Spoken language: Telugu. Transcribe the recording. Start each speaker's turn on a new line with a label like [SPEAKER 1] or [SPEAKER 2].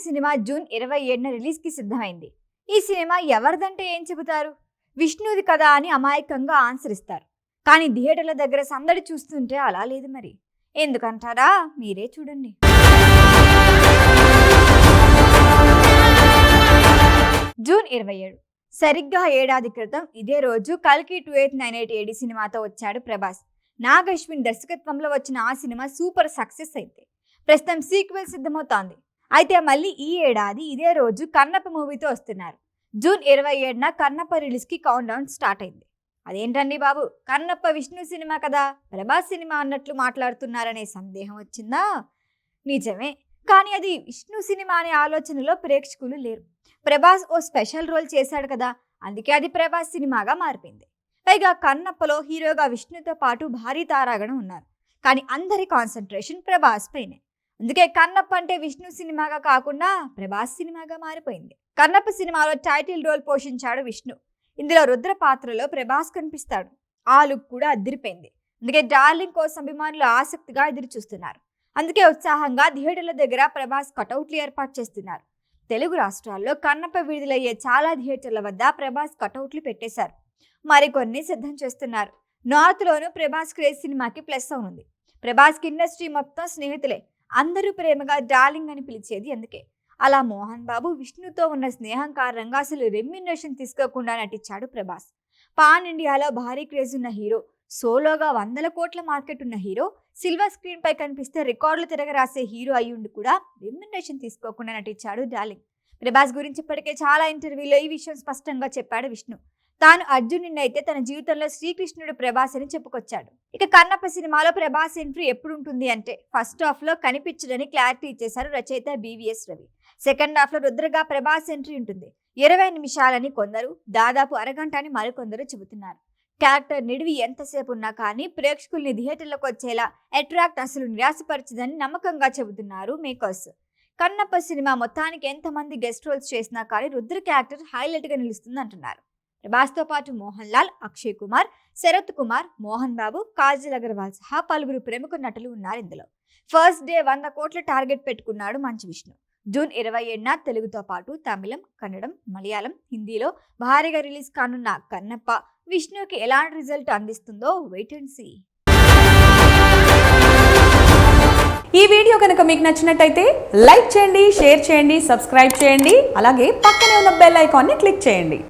[SPEAKER 1] సినిమా జూన్ 27న రిలీజ్కి సిద్ధమైంది. ఈ సినిమా ఎవరిదంటే ఏం చెబుతారు? విష్ణుది కదా అని అమాయకంగా ఆన్సర్ ఇస్తారు. కానీ థియేటర్ల దగ్గర సందడి చూస్తుంటే అలా లేదు. మరి ఎందుకంటారా? మీరే చూడండి. జూన్ 27 సరిగ్గా ఏడాది క్రితం ఇదే రోజు కల్కి 2898 AD సినిమాతో వచ్చాడు ప్రభాస్. నాగ్ అశ్విన్ దర్శకత్వంలో వచ్చిన ఆ సినిమా సూపర్ సక్సెస్ అయింది. ప్రస్తుతం సీక్వెల్ సిద్ధమవుతోంది. అయితే మళ్ళీ ఈ ఏడాది ఇదే రోజు కన్నప్ప మూవీతో వస్తున్నారు. జూన్ 27న కన్నప్ప రిలీజ్కి కౌంట్ డౌన్ స్టార్ట్ అయింది. అదేంటండి బాబు, కన్నప్ప విష్ణు సినిమా కదా, ప్రభాస్ సినిమా అన్నట్లు మాట్లాడుతున్నారనే సందేహం వచ్చిందా? నిజమే, కానీ అది విష్ణు సినిమా అనే ఆలోచనలో ప్రేక్షకులు లేరు. ప్రభాస్ ఓ స్పెషల్ రోల్ చేశాడు కదా, అందుకే అది ప్రభాస్ సినిమాగా మారిపోయింది. పైగా కన్నప్పలో హీరోగా విష్ణుతో పాటు భారీ తారాగణం ఉన్నారు. కానీ అందరి కాన్సన్ట్రేషన్ ప్రభాస్ పైనే. అందుకే కన్నప్ప అంటే విష్ణు సినిమాగా కాకుండా ప్రభాస్ సినిమాగా మారిపోయింది. కన్నప్ప సినిమాలో టైటిల్ రోల్ పోషించాడు విష్ణు. ఇందులో రుద్ర పాత్రలో ప్రభాస్ కనిపిస్తాడు. ఆ లుక్ కూడా అదిరిపోయింది. అందుకే డార్లింగ్ కోసం అభిమానులు ఆసక్తిగా ఎదురు చూస్తున్నారు. అందుకే ఉత్సాహంగా థియేటర్ల దగ్గర ప్రభాస్ కటౌట్లు ఏర్పాటు చేస్తున్నారు. తెలుగు రాష్ట్రాల్లో కన్నప్ప విడుదలయ్యే చాలా థియేటర్ల వద్ద ప్రభాస్ కటౌట్లు పెట్టేశారు. మరికొన్ని సిద్ధం చేస్తున్నారు. నార్త్లోనూ ప్రభాస్ క్రేజ్ సినిమాకి ప్లస్ అవునుంది. ప్రభాస్కి ఇండస్ట్రీ మొత్తం స్నేహితులే. అందరూ ప్రేమగా డార్లింగ్ అని పిలిచేది అందుకే. అలా మోహన్ బాబు విష్ణుతో ఉన్న స్నేహం కారణంగా అసలు రెమ్యునరేషన్ తీసుకోకుండా నటించాడు ప్రభాస్. పాన్ ఇండియాలో భారీ క్రేజ్ ఉన్న హీరో, సోలోగా 100 కోట్ల మార్కెట్ ఉన్న హీరో, సిల్వర్ స్క్రీన్ పై కనిపిస్తే రికార్డులు తిరగరాసే హీరో అయ్యుండి కూడా రెమ్యునరేషన్ తీసుకోకుండా నటించాడు డార్లింగ్. ప్రభాస్ గురించి ఇప్పటికే చాలా ఇంటర్వ్యూలో ఈ విషయం స్పష్టంగా చెప్పాడు విష్ణు. తాను అర్జునుడిని అయితే తన జీవితంలో శ్రీకృష్ణుడు ప్రభాస్ అని చెప్పుకొచ్చాడు. ఇక కన్నప్ప సినిమాలో ప్రభాస్ ఎంట్రీ ఎప్పుడు ఉంటుంది అంటే ఫస్ట్ హాఫ్ లో కనిపించదని క్లారిటీ ఇచ్చేశారు రచయిత BVS రవి. సెకండ్ హాఫ్ లో రుద్రగా ప్రభాస్ ఎంట్రీ ఉంటుంది. 20 నిమిషాలని కొందరు, దాదాపు అరగంట అని మరికొందరు చెబుతున్నారు. క్యారెక్టర్ నిడివి ఎంతసేపు ఉన్నా కానీ ప్రేక్షకుల్ని థియేటర్లకు వచ్చేలా అట్రాక్ట్ అసలు నిరాశపరచదని నమ్మకంగా చెబుతున్నారు మేకర్స్. కన్నప్ప సినిమా మొత్తానికి ఎంతమంది గెస్ట్ రోల్స్ చేసినా కానీ రుద్ర క్యారెక్టర్ హైలైట్ గా నిలుస్తుంది అంటున్నారు. ప్రభాస్తో పాటు మోహన్ లాల్, అక్షయ్ కుమార్, శరత్ కుమార్, మోహన్ బాబు, కాజల్ అగర్వాల్ సహా పలువురు ప్రముఖ నటులు ఉన్నారు ఇందులో. ఫస్ట్ డే 100 కోట్ల టార్గెట్ పెట్టుకున్నాడు మంచు విష్ణు. జూన్ 27న తెలుగుతో పాటు తమిళం, కన్నడం, మలయాళం, హిందీలో భారీగా రిలీజ్ కానున్న కన్నప్ప విష్ణుకి ఎలాంటి రిజల్ట్ అందిస్తుందో వెయిట్ అండ్ సీ.
[SPEAKER 2] ఈ వీడియో కనుక మీకు నచ్చినట్టయితే లైక్ చేయండి, షేర్ చేయండి, సబ్స్క్రైబ్ చేయండి. అలాగే పక్కనే ఉన్న బెల్ ఐకాన్ని క్లిక్ చేయండి.